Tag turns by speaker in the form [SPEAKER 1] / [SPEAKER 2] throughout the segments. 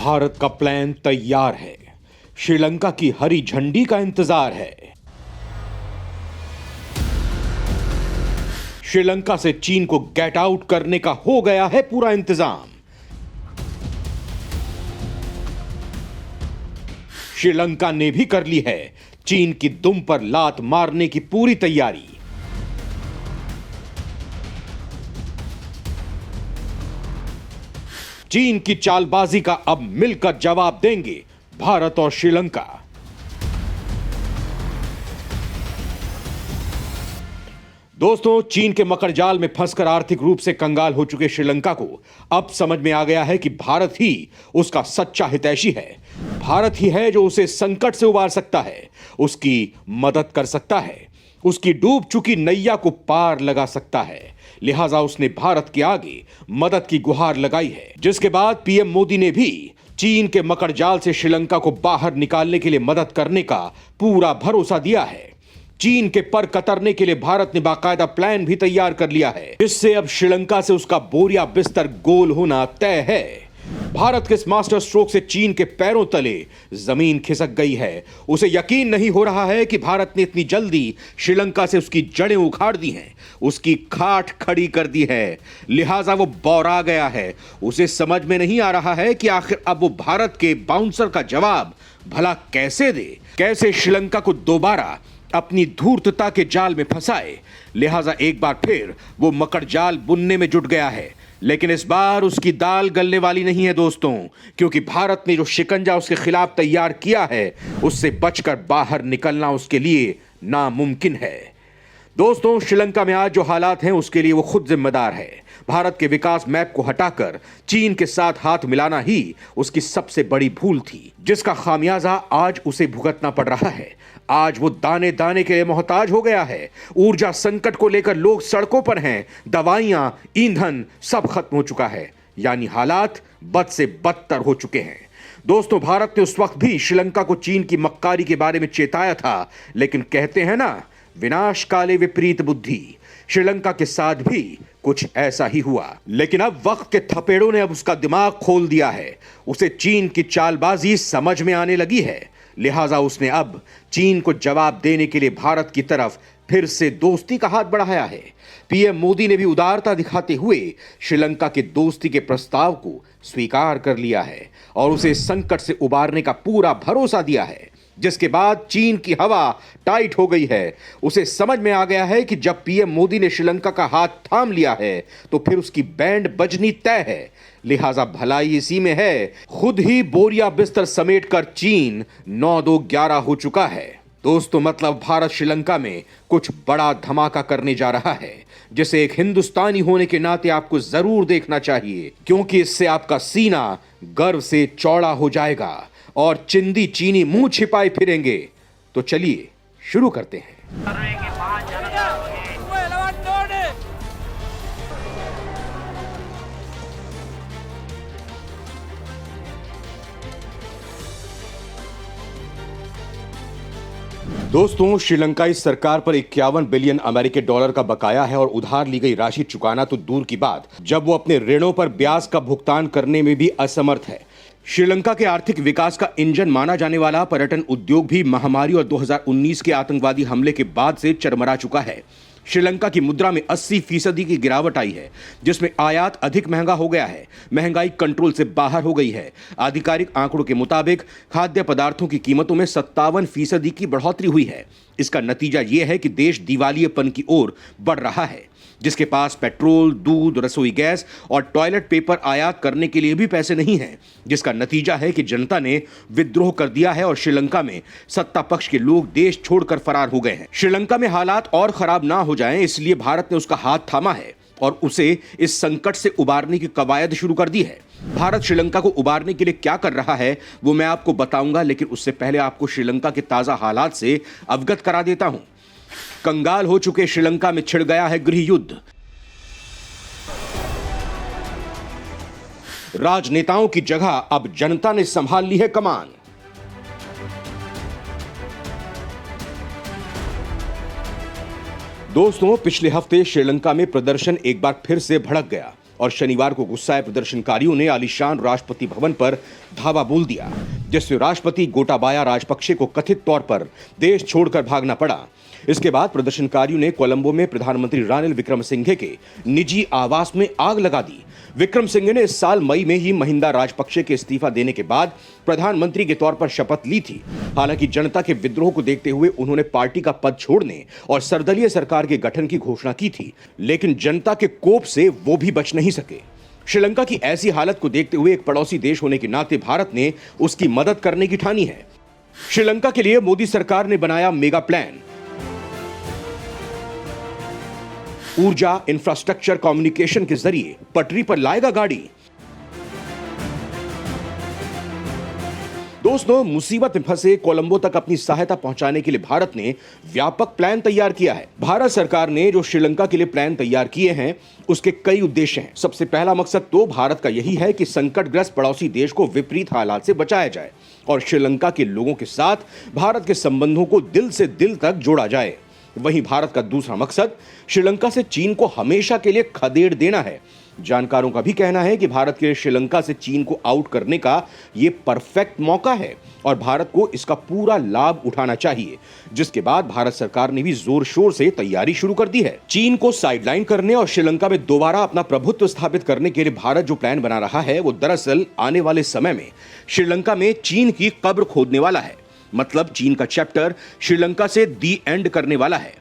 [SPEAKER 1] भारत का प्लान तैयार है। श्रीलंका की हरी झंडी का इंतजार है। श्रीलंका से चीन को गेट आउट करने का हो गया है पूरा इंतजाम। श्रीलंका ने भी कर ली है चीन की दुम पर लात मारने की पूरी तैयारी। चीन की चालबाजी का अब मिलकर जवाब देंगे भारत और श्रीलंका। दोस्तों, चीन के मकड़जाल में फंसकर आर्थिक रूप से कंगाल हो चुके श्रीलंका को अब समझ में आ गया है कि भारत ही उसका सच्चा हितैषी है। भारत ही है जो उसे संकट से उबार सकता है, उसकी मदद कर सकता है, उसकी डूब चुकी नैया को पार लगा सकता है। लिहाजा उसने भारत के आगे मदद की गुहार लगाई है, जिसके बाद पीएम मोदी ने भी चीन के मकड़जाल से श्रीलंका को बाहर निकालने के लिए मदद करने का पूरा भरोसा दिया है। चीन के पर कतरने के लिए भारत ने बाकायदा प्लान भी तैयार कर लिया है, जिससे अब श्रीलंका से उसका बोरिया बिस्तर गोल होना तय है। भारत के इस मास्टर स्ट्रोक से चीन के पैरों तले जमीन खिसक गई है। उसे यकीन नहीं हो रहा है कि भारत ने इतनी जल्दी श्रीलंका से उसकी जड़ें उखाड़ दी हैं, उसकी खाट खड़ी कर दी है। लिहाजा वो बौरा गया है। उसे समझ में नहीं आ रहा है कि आखिर अब वो भारत के बाउंसर का जवाब भला कैसे दे, कैसे श्रीलंका को दोबारा अपनी धूर्तता के जाल में फंसाए। लिहाजा एक बार फिर वो मकड़जाल बुनने में जुट गया है, लेकिन इस बार उसकी दाल गलने वाली नहीं है दोस्तों, क्योंकि भारत ने जो शिकंजा उसके खिलाफ तैयार किया है उससे बचकर बाहर निकलना उसके लिए नामुमकिन है। दोस्तों, श्रीलंका में आज जो हालात हैं उसके लिए वो खुद जिम्मेदार है। भारत के विकास मैप को हटाकर चीन के साथ हाथ मिलाना ही उसकी सबसे बड़ी भूल थी, जिसका खामियाजा आज उसे भुगतना पड़ रहा है। आज वो दाने दाने के लिए मोहताज हो गया है। ऊर्जा संकट को लेकर लोग सड़कों पर हैं, दवाइयां, ईंधन सब खत्म हो चुका है, यानी हालात बद से बदतर हो चुके हैं। दोस्तों, भारत ने उस वक्त भी श्रीलंका को चीन की मक्कारी के बारे में चेताया था, लेकिन कहते हैं ना, विनाश काले विपरीत बुद्धि। श्रीलंका के साथ भी कुछ ऐसा ही हुआ, लेकिन अब वक्त के थपेड़ों ने अब उसका दिमाग खोल दिया है। उसे चीन की चालबाजी समझ में आने लगी है। लिहाजा उसने अब चीन को जवाब देने के लिए भारत की तरफ फिर से दोस्ती का हाथ बढ़ाया है। पीएम मोदी ने भी उदारता दिखाते हुए श्रीलंका के दोस्ती के प्रस्ताव को स्वीकार कर लिया है और उसे संकट से उबारने का पूरा भरोसा दिया है, जिसके बाद चीन की हवा टाइट हो गई है। उसे समझ में आ गया है कि जब पीएम मोदी ने श्रीलंका का हाथ थाम लिया है तो फिर उसकी बैंड बजनी तय है। लिहाजा भलाई इसी में है। खुद ही बोरिया बिस्तर समेटकर चीन 9-2-11 हो चुका है। दोस्तों, मतलब भारत श्रीलंका में कुछ बड़ा धमाका करने जा रहा है, जिसे एक हिंदुस्तानी होने के नाते आपको जरूर देखना चाहिए, क्योंकि इससे आपका सीना गर्व से चौड़ा हो जाएगा और चिंदी चीनी मुंह छिपाए फिरेंगे। तो चलिए शुरू करते हैं। दोस्तों, श्रीलंकाई सरकार पर 51 बिलियन अमेरिकी डॉलर का बकाया है और उधार ली गई राशि चुकाना तो दूर की बात, जब वो अपने ऋणों पर ब्याज का भुगतान करने में भी असमर्थ है। श्रीलंका के आर्थिक विकास का इंजन माना जाने वाला पर्यटन उद्योग भी महामारी और 2019 के आतंकवादी हमले के बाद से चरमरा चुका है। श्रीलंका की मुद्रा में 80% की गिरावट आई है, जिसमें आयात अधिक महंगा हो गया है। महंगाई कंट्रोल से बाहर हो गई है। आधिकारिक आंकड़ों के मुताबिक खाद्य पदार्थों की कीमतों में 57% की बढ़ोतरी हुई है। इसका नतीजा यह है कि देश दिवालियेपन की ओर बढ़ रहा है, जिसके पास पेट्रोल, दूध, रसोई गैस और टॉयलेट पेपर आयात करने के लिए भी पैसे नहीं हैं, जिसका नतीजा है कि जनता ने विद्रोह कर दिया है और श्रीलंका में सत्ता पक्ष के लोग देश छोड़कर फरार हो गए हैं। श्रीलंका में हालात और खराब ना हो जाएं, इसलिए भारत ने उसका हाथ थामा है और उसे इस संकट से उबारने की कवायद शुरू कर दी है। भारत श्रीलंका को उबारने के लिए क्या कर रहा है वो मैं आपको बताऊंगा, लेकिन उससे पहले आपको श्रीलंका के ताजा हालात से अवगत करा देता हूं। कंगाल हो चुके श्रीलंका में छिड़ गया है गृह युद्ध। राजनेताओं की जगह अब जनता ने संभाल ली है कमान। दोस्तों, पिछले हफ्ते श्रीलंका में प्रदर्शन एक बार फिर से भड़क गया। और शनिवार को गुस्साए प्रदर्शनकारियों ने आलीशान राष्ट्रपति भवन पर धावा बोल दिया, जिससे राष्ट्रपति गोटाबाया राजपक्षे को कथित तौर पर देश छोड़कर भागना पड़ा। इसके बाद प्रदर्शनकारियों ने कोलंबो में प्रधानमंत्री रानिल विक्रमसिंघे के निजी आवास में आग लगा दी। विक्रमसिंघे ने इस साल मई में ही महिंदा राजपक्षे के इस्तीफा देने के बाद प्रधानमंत्री के तौर पर शपथ ली थी। हालांकि जनता के विद्रोह को देखते हुए उन्होंने पार्टी का पद छोड़ने और सर्वदलीय सरकार के गठन की घोषणा की थी, लेकिन जनता के कोप से वो भी बच नहीं सके। श्रीलंका की ऐसी हालत को देखते हुए एक पड़ोसी देश होने के नाते भारत ने उसकी मदद करने की ठानी है। श्रीलंका के लिए मोदी सरकार ने बनाया मेगा प्लान। ऊर्जा, इंफ्रास्ट्रक्चर, कम्युनिकेशन के जरिए पटरी पर लाएगा गाड़ी। दोस्तों, मुसीबत में फंसे कोलंबो तक अपनी सहायता पहुंचाने के लिए भारत ने व्यापक प्लान तैयार किया है। भारत सरकार ने जो श्रीलंका के लिए प्लान तैयार किए हैं, उसके कई उद्देश्य हैं। सबसे पहला मकसद तो भारत का यही है कि संकटग्रस्त पड़ोसी देश को विपरीत हालात से बचाया जाए और श्रीलंका के लोगों के साथ भारत के संबंधों को दिल से दिल तक जोड़ा जाए। वहीं भारत का दूसरा मकसद श्रीलंका से चीन को हमेशा के लिए खदेड़ देना है। जानकारों का भी कहना है कि भारत के लिए श्रीलंका से चीन को आउट करने का यह परफेक्ट मौका है और भारत को इसका पूरा लाभ उठाना चाहिए, जिसके बाद भारत सरकार ने भी जोर शोर से तैयारी शुरू कर दी है। चीन को साइडलाइन करने और श्रीलंका में दोबारा अपना प्रभुत्व स्थापित करने के लिए भारत जो प्लान बना रहा है, वो दरअसल आने वाले समय में श्रीलंका में चीन की कब्र खोदने वाला है। मतलब चीन का चैप्टर श्रीलंका से दी एंड करने वाला है।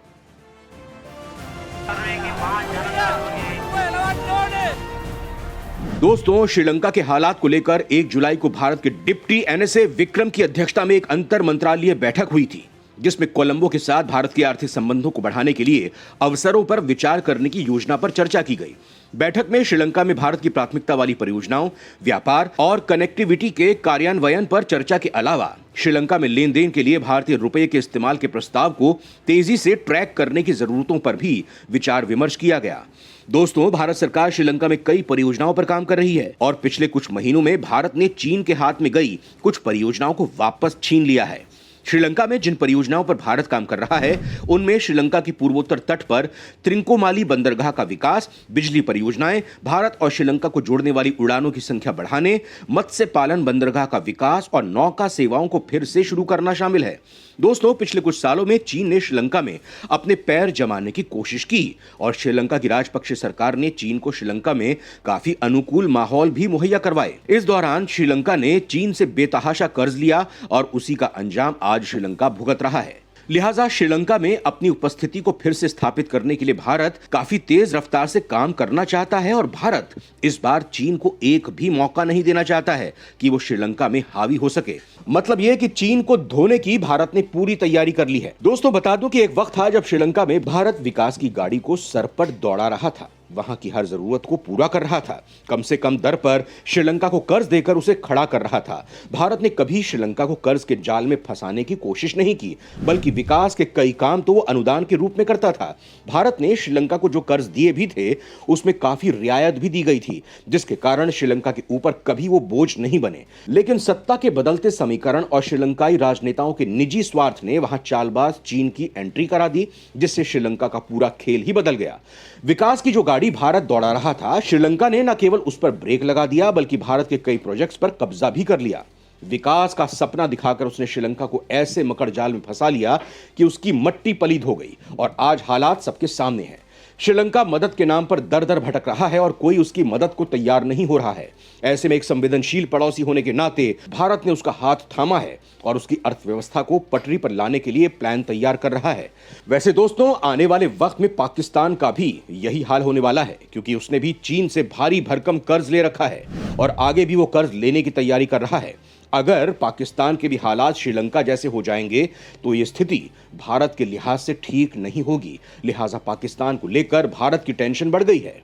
[SPEAKER 1] दोस्तों, श्रीलंका के हालात को लेकर 1 जुलाई को भारत के डिप्टी एनएसए विक्रम की अध्यक्षता में एक अंतर मंत्रालय बैठक हुई थी, जिसमें कोलंबो के साथ भारत के आर्थिक संबंधों को बढ़ाने के लिए अवसरों पर विचार करने की योजना पर चर्चा की गई। बैठक में श्रीलंका में भारत की प्राथमिकता वाली परियोजनाओं, व्यापार और कनेक्टिविटी के कार्यान्वयन पर चर्चा के अलावा श्रीलंका में लेन देन के लिए भारतीय रुपये के इस्तेमाल के प्रस्ताव को तेजी से ट्रैक करने की जरूरतों पर भी विचार विमर्श किया गया। दोस्तों, भारत सरकार श्रीलंका में कई परियोजनाओं पर काम कर रही है और पिछले कुछ महीनों में भारत ने चीन के हाथ में गई कुछ परियोजनाओं को वापस छीन लिया है। श्रीलंका में जिन परियोजनाओं पर भारत काम कर रहा है, उनमें श्रीलंका की पूर्वोत्तर तट पर त्रिंकोमाली बंदरगाह का विकास, बिजली परियोजनाएं, भारत और श्रीलंका को जोड़ने वाली उड़ानों की संख्या बढ़ाने, मत्स्य पालन बंदरगाह का विकास और नौका सेवाओं को फिर से शुरू करना शामिल है। दोस्तों, पिछले कुछ सालों में चीन ने श्रीलंका में अपने पैर जमाने की कोशिश की और श्रीलंका की राजपक्षे सरकार ने चीन को श्रीलंका में काफी अनुकूल माहौल भी मुहैया करवाए। इस दौरान श्रीलंका ने चीन से बेतहाशा कर्ज लिया और उसी का अंजाम आज श्रीलंका भुगत रहा है। लिहाजा श्रीलंका में अपनी उपस्थिति को फिर से स्थापित करने के लिए भारत काफी तेज रफ्तार से काम करना चाहता है और भारत इस बार चीन को एक भी मौका नहीं देना चाहता है कि वो श्रीलंका में हावी हो सके। मतलब यह कि चीन को धोने की भारत ने पूरी तैयारी कर ली है। दोस्तों, बता दूं कि एक वक्त था जब श्रीलंका में भारत विकास की गाड़ी को सरपट दौड़ा रहा था, वहां की हर जरूरत को पूरा कर रहा था, कम से कम दर पर श्रीलंका को कर्ज देकर उसे खड़ा कर रहा था। भारत ने कभी श्रीलंका को कर्ज के जाल में फंसाने की कोशिश नहीं की, बल्कि विकास के कई काम तो वो अनुदान के रूप में करता था। भारत ने श्रीलंका को जो कर्ज दिए भी थे, उसमें काफी रियायत भी दी गई थी, जिसके कारण श्रीलंका के ऊपर कभी वो बोझ नहीं बने। लेकिन सत्ता के बदलते समीकरण और श्रीलंकाई राजनेताओं के निजी स्वार्थ ने वहां चालबाज चीन की एंट्री करा दी, जिससे श्रीलंका का पूरा खेल ही बदल गया। विकास की जो गाड़ी भारत दौड़ा रहा था, श्रीलंका ने न केवल उस पर ब्रेक लगा दिया, बल्कि भारत के कई प्रोजेक्ट्स पर कब्जा भी कर लिया। विकास का सपना दिखाकर उसने श्रीलंका को ऐसे मकड़ जाल में फंसा लिया कि उसकी मट्टी पलीद हो गई और आज हालात सबके सामने हैं। श्रीलंका मदद के नाम पर दर दर भटक रहा है और कोई उसकी मदद को तैयार नहीं हो रहा है। ऐसे में एक संवेदनशील पड़ोसी होने के नाते भारत ने उसका हाथ थामा है और उसकी अर्थव्यवस्था को पटरी पर लाने के लिए प्लान तैयार कर रहा है। वैसे दोस्तों, आने वाले वक्त में पाकिस्तान का भी यही हाल होने वाला है, क्योंकि उसने भी चीन से भारी भरकम कर्ज ले रखा है और आगे भी वो कर्ज लेने की तैयारी कर रहा है। अगर पाकिस्तान के भी हालात श्रीलंका जैसे हो जाएंगे तो ये स्थिति भारत के लिहाज से ठीक नहीं होगी। लिहाजा पाकिस्तान को लेकर भारत की टेंशन बढ़ गई है।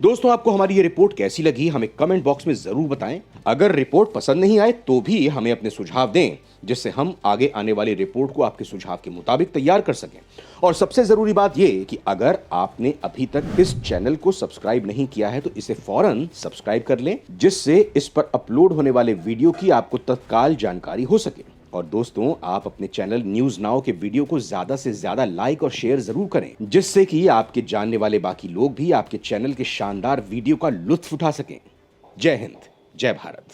[SPEAKER 1] दोस्तों, आपको हमारी ये रिपोर्ट कैसी लगी, हमें कमेंट बॉक्स में जरूर बताएं। अगर रिपोर्ट पसंद नहीं आए तो भी हमें अपने सुझाव दें, जिससे हम आगे आने वाली रिपोर्ट को आपके सुझाव के मुताबिक तैयार कर सकें। और सबसे जरूरी बात यह कि अगर आपने अभी तक इस चैनल को सब्सक्राइब नहीं किया है तो इसे फौरन सब्सक्राइब कर लें, जिससे इस पर अपलोड होने वाले वीडियो की आपको तत्काल जानकारी हो सके। और दोस्तों, आप अपने चैनल न्यूज नाउ के वीडियो को ज्यादा से ज्यादा लाइक और शेयर जरूर करें, जिससे कि आपके जानने वाले बाकी लोग भी आपके चैनल के शानदार वीडियो का लुत्फ उठा सकें। जय हिंद, जय भारत।